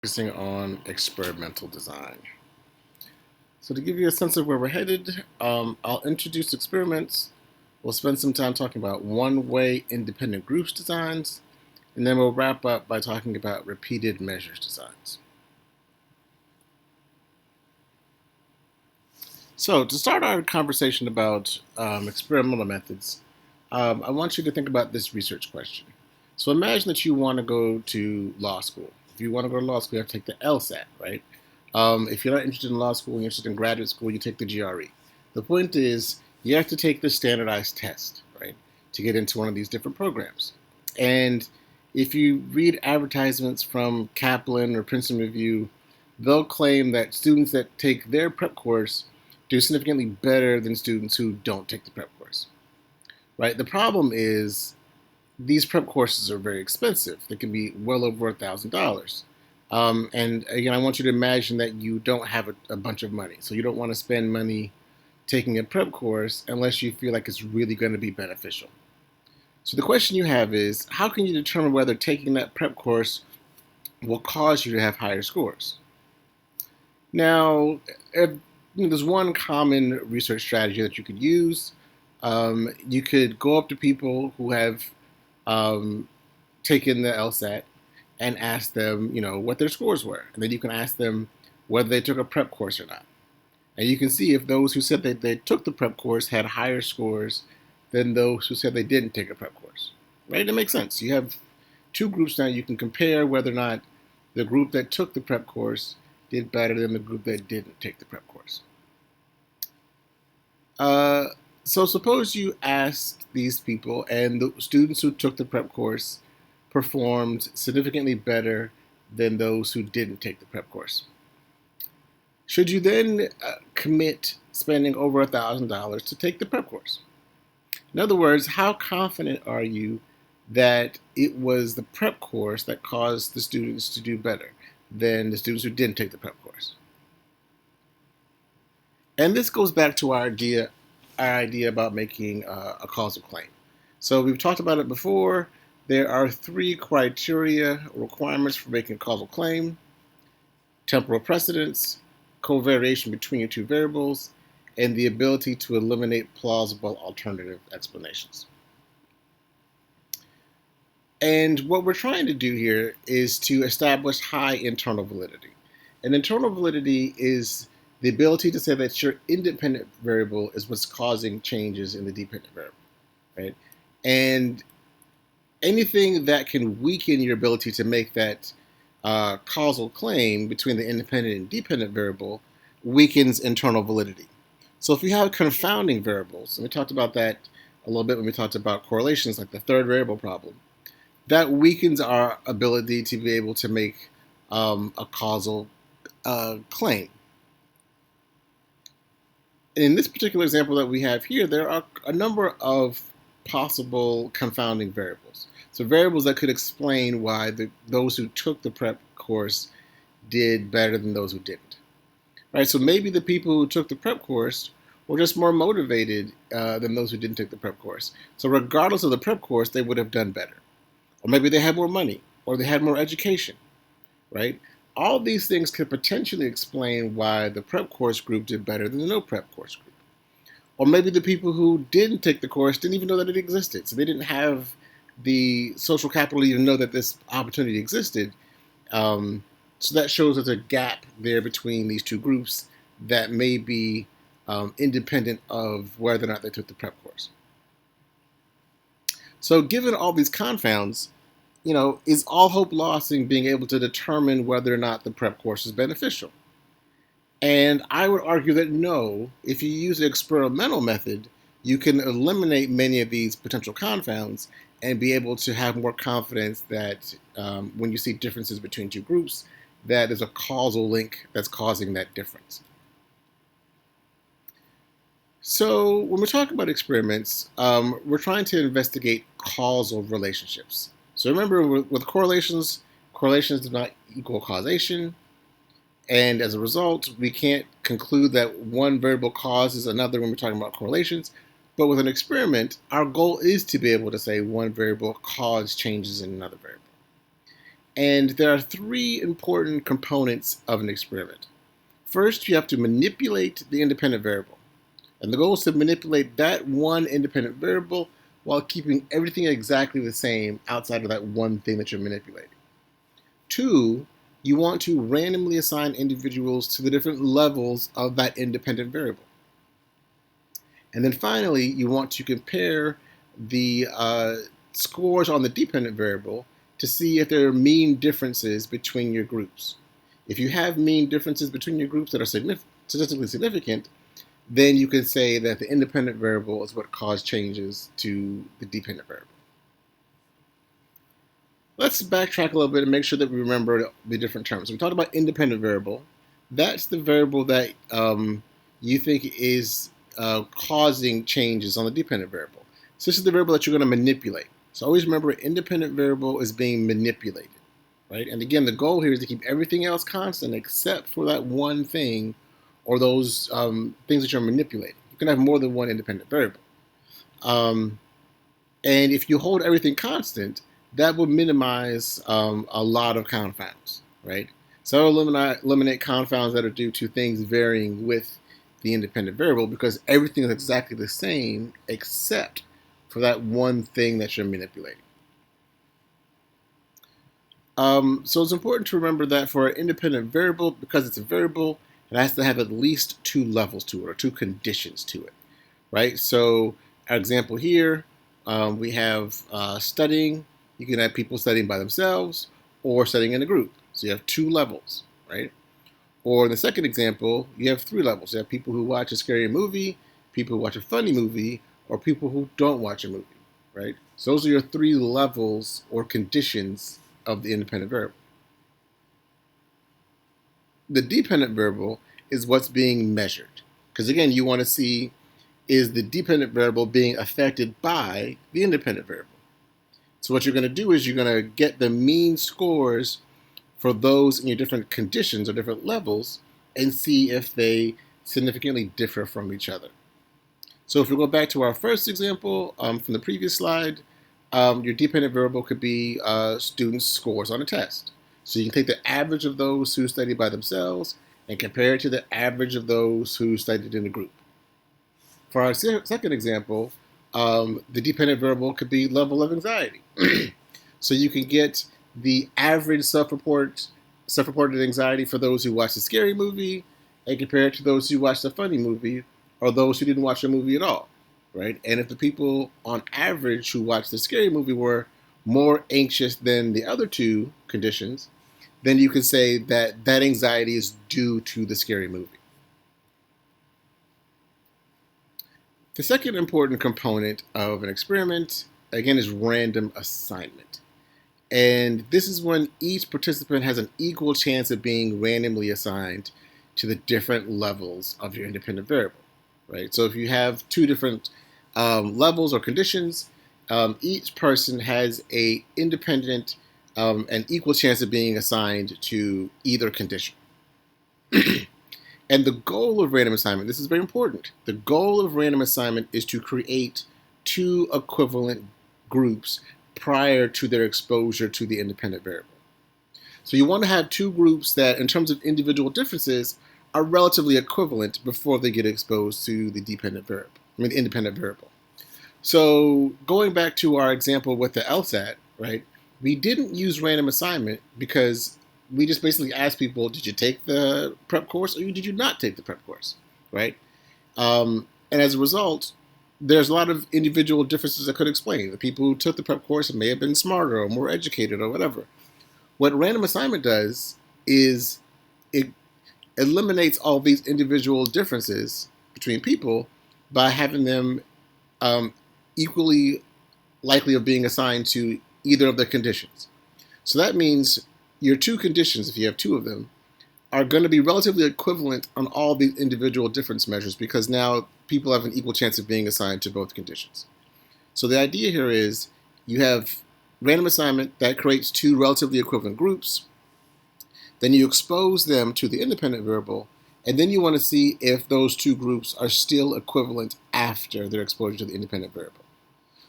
Focusing on experimental design. So to give you a sense of where we're headed, I'll introduce experiments. We'll spend some time talking about one-way independent groups designs, and then we'll wrap up by talking about repeated measures designs. So to start our conversation about experimental methods, I want you to think about this research question. So imagine that you want to go to law school. If you want to go to law school, you have to take the LSAT, right? If you're not interested in law school and you're interested in graduate school, you take the GRE. The point is, you have to take the standardized test, right, to get into one of these different programs. And if you read advertisements from Kaplan or Princeton Review, they'll claim that students that take their prep course do significantly better than students who don't take the prep course, right? The problem is these prep courses are very expensive. They can be well over $1,000. And again, I want you to imagine that you don't have a bunch of money. So you don't want to spend money taking a prep course unless you feel like it's really going to be beneficial. So the question you have is, how can you determine whether taking that prep course will cause you to have higher scores? Now, there's one common research strategy that you could use. You could go up to people who have taken the LSAT and ask them, what their scores were. And then you can ask them whether they took a prep course or not. And you can see if those who said that they took the prep course had higher scores than those who said they didn't take a prep course. Right? It makes sense. You have two groups now. You can compare whether or not the group that took the prep course did better than the group that didn't take the prep course. So suppose you asked these people and the students who took the prep course performed significantly better than those who didn't take the prep course. Should you then commit spending over $1,000 to take the prep course? In other words, how confident are you that it was the prep course that caused the students to do better than the students who didn't take the prep course? And this goes back to our idea about making a causal claim. So we've talked about it before. There are three criteria, requirements for making a causal claim: temporal precedence, covariation between your two variables, and the ability to eliminate plausible alternative explanations. And what we're trying to do here is to establish high internal validity. And internal validity is the ability to say that your independent variable is what's causing changes in the dependent variable, right? And anything that can weaken your ability to make that causal claim between the independent and dependent variable weakens internal validity. So if you have confounding variables, and we talked about that a little bit when we talked about correlations, like the third variable problem, that weakens our ability to be able to make a causal claim. In this particular example that we have here, there are a number of possible confounding variables. So variables that could explain why those who took the prep course did better than those who didn't. Right? So maybe the people who took the prep course were just more motivated than those who didn't take the prep course. So regardless of the prep course, they would have done better. Or maybe they had more money, or they had more education, right? All these things could potentially explain why the prep course group did better than the no prep course group. Or maybe the people who didn't take the course didn't even know that it existed. So they didn't have the social capital to even know that this opportunity existed. So that shows there's a gap there between these two groups that may be independent of whether or not they took the prep course. So given all these confounds, is all hope lost in being able to determine whether or not the prep course is beneficial? And I would argue that no. If you use an experimental method, you can eliminate many of these potential confounds and be able to have more confidence that when you see differences between two groups, that there's a causal link that's causing that difference. So when we're talking about experiments, we're trying to investigate causal relationships. So remember, with correlations do not equal causation. And as a result, we can't conclude that one variable causes another when we're talking about correlations. But with an experiment, our goal is to be able to say one variable caused changes in another variable. And there are three important components of an experiment. First, you have to manipulate the independent variable. And the goal is to manipulate that one independent variable while keeping everything exactly the same outside of that one thing that you're manipulating. Two, you want to randomly assign individuals to the different levels of that independent variable. And then finally, you want to compare the scores on the dependent variable to see if there are mean differences between your groups. If you have mean differences between your groups that are statistically significant, then you can say that the independent variable is what caused changes to the dependent variable. Let's backtrack a little bit and make sure that we remember the different terms. We talked about independent variable. That's the variable that you think is causing changes on the dependent variable. So this is the variable that you're going to manipulate. So always remember, an independent variable is being manipulated, right? And again, the goal here is to keep everything else constant except for that one thing or those things that you're manipulating. You can have more than one independent variable. And if you hold everything constant, that will minimize a lot of confounds, right? So eliminate confounds that are due to things varying with the independent variable because everything is exactly the same except for that one thing that you're manipulating. So it's important to remember that for an independent variable, because it's a variable, it has to have at least two levels to it or two conditions to it, right? So our example here, we have studying. You can have people studying by themselves or studying in a group. So you have two levels, right? Or in the second example, you have three levels. You have people who watch a scary movie, people who watch a funny movie, or people who don't watch a movie, right? So those are your three levels or conditions of the independent variable. The dependent variable is what's being measured. Because again, you want to see, is the dependent variable being affected by the independent variable? So what you're going to do is you're going to get the mean scores for those in your different conditions or different levels and see if they significantly differ from each other. So if we go back to our first example from the previous slide, your dependent variable could be students' scores on a test. So you can take the average of those who studied by themselves and compare it to the average of those who studied in a group. For our second example, the dependent variable could be level of anxiety. So you can get the average self-reported anxiety for those who watched a scary movie and compare it to those who watched a funny movie or those who didn't watch a movie at all, right? And if the people on average who watched the scary movie were more anxious than the other two conditions, then you can say that that anxiety is due to the scary movie. The second important component of an experiment, again, is random assignment. And this is when each participant has an equal chance of being randomly assigned to the different levels of your independent variable, right? So if you have two different levels or conditions, each person has an independent and equal chance of being assigned to either condition. And the goal of random assignment, this is very important, the goal of random assignment is to create two equivalent groups prior to their exposure to the independent variable. So you want to have two groups that, in terms of individual differences, are relatively equivalent before they get exposed to the independent variable. So going back to our example with the LSAT, right, we didn't use random assignment because we just basically asked people, did you take the prep course or did you not take the prep course, right? And as a result, there's a lot of individual differences that could explain. The people who took the prep course may have been smarter or more educated or whatever. What random assignment does is it eliminates all these individual differences between people by having them equally likely of being assigned to either of the conditions. So that means your two conditions, if you have two of them, are going to be relatively equivalent on all these individual difference measures because now people have an equal chance of being assigned to both conditions. So the idea here is you have random assignment that creates two relatively equivalent groups. Then you expose them to the independent variable, and then you want to see if those two groups are still equivalent after their exposure to the independent variable.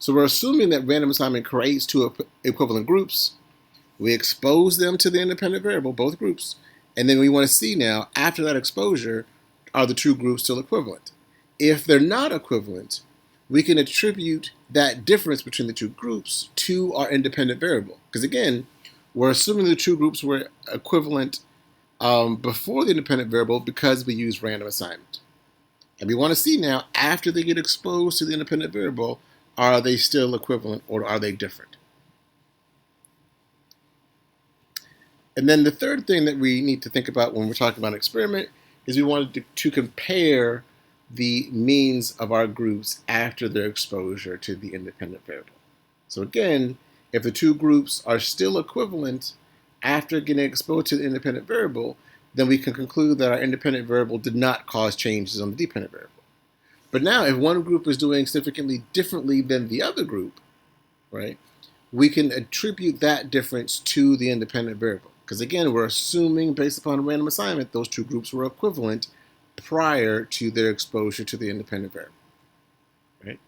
So we're assuming that random assignment creates two equivalent groups. We expose them to the independent variable, both groups, and then we want to see now, after that exposure, are the two groups still equivalent? If they're not equivalent, we can attribute that difference between the two groups to our independent variable. Because again, we're assuming the two groups were equivalent before the independent variable because we use random assignment. And we want to see now, after they get exposed to the independent variable, are they still equivalent or are they different? And then the third thing that we need to think about when we're talking about an experiment is we wanted to compare the means of our groups after their exposure to the independent variable. So again, if the two groups are still equivalent after getting exposed to the independent variable, then we can conclude that our independent variable did not cause changes on the dependent variable. But now, if one group is doing significantly differently than the other group, right, we can attribute that difference to the independent variable. Because again, we're assuming, based upon random assignment, those two groups were equivalent prior to their exposure to the independent variable. Right?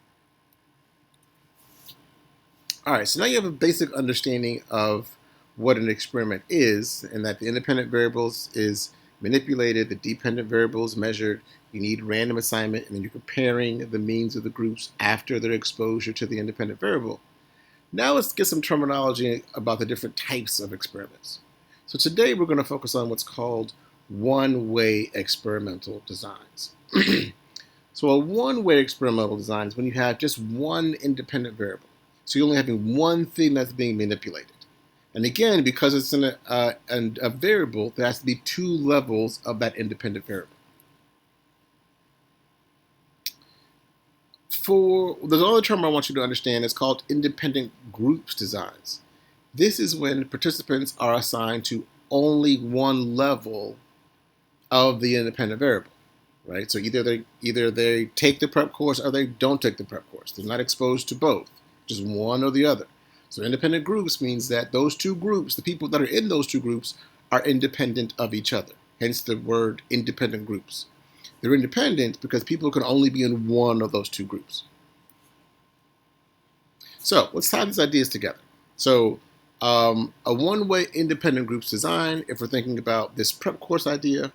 All right, so now you have a basic understanding of what an experiment is, and that the independent variables is manipulated, the dependent variables measured. You need random assignment, and then you're comparing the means of the groups after their exposure to the independent variable. Now let's get some terminology about the different types of experiments. So today we're going to focus on what's called one-way experimental designs. So a one-way experimental design is when you have just one independent variable. So you're only having one thing that's being manipulated. And again, because it's in a variable, there has to be two levels of that independent variable. There's another term I want you to understand. It's called independent groups designs. This is when participants are assigned to only one level of the independent variable, right? So either they take the prep course or they don't take the prep course. They're not exposed to both, just one or the other. So independent groups means that those two groups, the people that are in those two groups, are independent of each other. Hence the word independent groups. They're independent because people can only be in one of those two groups. So let's tie these ideas together. So a one-way independent groups design, if we're thinking about this prep course idea,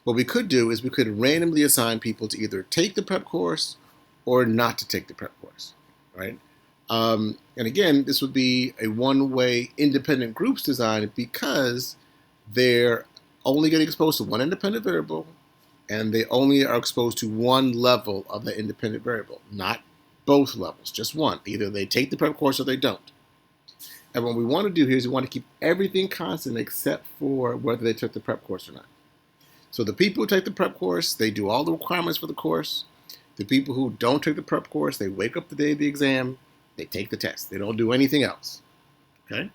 what we could do is we could randomly assign people to either take the prep course or not to take the prep course, right? And again, this would be a one-way independent groups design because they're only getting exposed to one independent variable and they only are exposed to one level of the independent variable, not both levels, just one. Either they take the prep course or they don't. And what we want to do here is we want to keep everything constant except for whether they took the prep course or not. So the people who take the prep course, they do all the requirements for the course. The people who don't take the prep course, they wake up the day of the exam, they take the test. They don't do anything else. Okay?